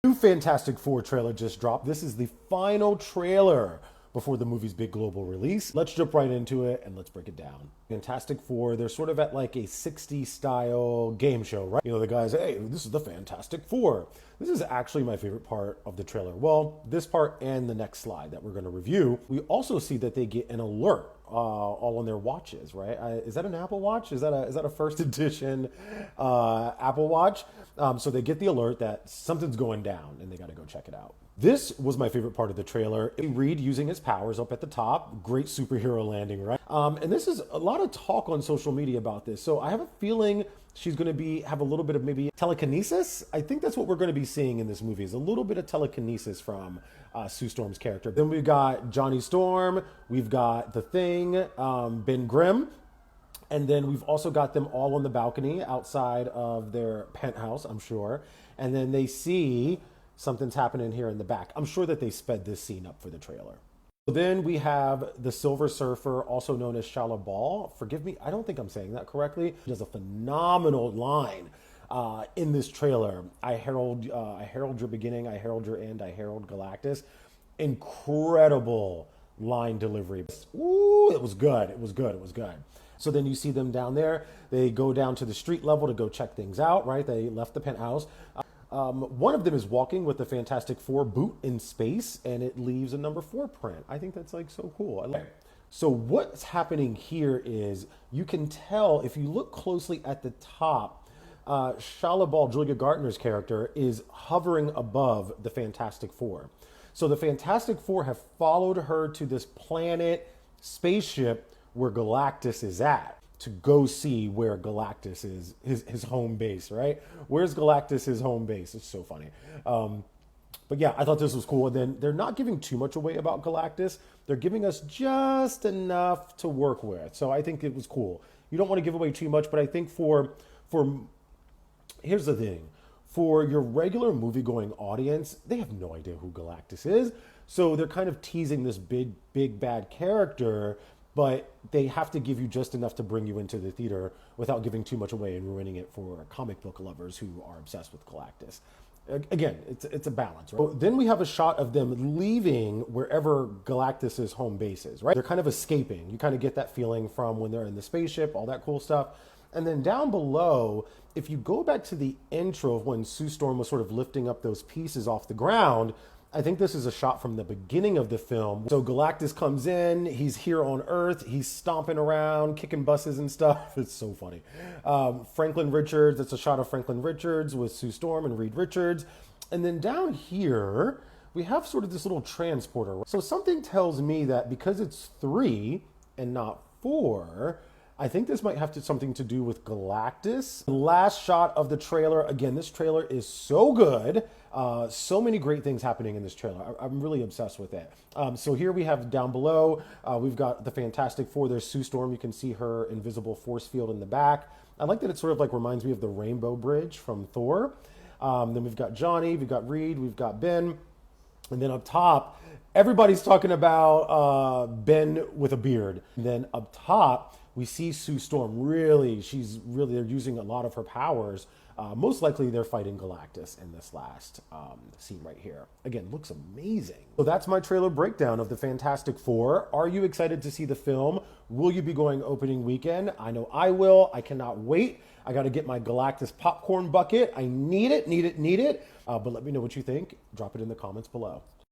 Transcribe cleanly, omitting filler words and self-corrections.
New Fantastic Four trailer just dropped. This is the final trailer before the movie's big global release. Let's jump right into it and let's break it down. Fantastic Four, they're sort of at like a 60s style game show, right? You know, the guys, hey, this is the Fantastic Four. This is actually my favorite part of the trailer. Well, this part and the next slide that we're going to review. We also see that they get an alert all on their watches, right? Is that an Apple Watch? Is that a first edition Apple Watch? So they get the alert that something's going down and they got to go check it out. This was my favorite part of the trailer. Reed using his powers up at the top. Great superhero landing, right? And this is a lot of talk on social media about this. So I have a feeling she's going to have a little bit of maybe telekinesis. I think that's what we're going to be seeing in this movie is a little bit of telekinesis from Sue Storm's character. Then we've got Johnny Storm. We've got The Thing, Ben Grimm. And then we've also got them all on the balcony outside of their penthouse, I'm sure. And then they see something's happening here in the back. I'm sure that they sped this scene up for the trailer. Then we have the Silver Surfer, also known as Shala Ball. Forgive me, I don't think I'm saying that correctly. He does a phenomenal line in this trailer. I herald your beginning, I herald your end, I herald Galactus. Incredible line delivery. Ooh, it was good, it was good, it was good. So then you see them down there. They go down to the street level to go check things out, right? They left the penthouse. One of them is walking with the Fantastic Four boot in space, and it leaves a number 4 print. I think that's like so cool. I love it. So what's happening here is you can tell if you look closely at the top, Shala Ball, Julia Gartner's character, is hovering above the Fantastic Four. So the Fantastic Four have followed her to this planet spaceship where Galactus is at to go see where Galactus is, his home base, right? Where's Galactus' home base? It's so funny. But yeah, I thought this was cool. And then they're not giving too much away about Galactus. They're giving us just enough to work with. So I think it was cool. You don't want to give away too much, but I think for here's the thing. For your regular movie-going audience, they have no idea who Galactus is. So they're kind of teasing this big bad character, but they have to give you just enough to bring you into the theater without giving too much away and ruining it for comic book lovers who are obsessed with Galactus. Again, it's a balance, right? So then we have a shot of them leaving wherever Galactus's home base is, right? They're kind of escaping. You kind of get that feeling from when they're in the spaceship, all that cool stuff. And then down below, if you go back to the intro of when Sue Storm was sort of lifting up those pieces off the ground, I think this is a shot from the beginning of the film. So Galactus comes in, he's here on Earth, he's stomping around, kicking buses and stuff. It's so funny. Franklin Richards, it's a shot of Franklin Richards with Sue Storm and Reed Richards. And then down here, we have sort of this little transporter. So something tells me that because it's 3 and not 4, I think this might have something to do with Galactus. The last shot of the trailer. Again, this trailer is so good. So many great things happening in this trailer. I'm really obsessed with it. So here we have down below, we've got the Fantastic Four. There's Sue Storm. You can see her invisible force field in the back. I like that it sort of like reminds me of the Rainbow Bridge from Thor. Then we've got Johnny, we've got Reed, we've got Ben. And then up top, everybody's talking about Ben with a beard. And then up top, we see Sue Storm they're using a lot of her powers. Most likely they're fighting Galactus in this last scene right here. Again, looks amazing. So that's my trailer breakdown of the Fantastic Four. Are you excited to see the film? Will you be going opening weekend? I know I will. I cannot wait. I got to get my Galactus popcorn bucket. I need it. But let me know what you think. Drop it in the comments below.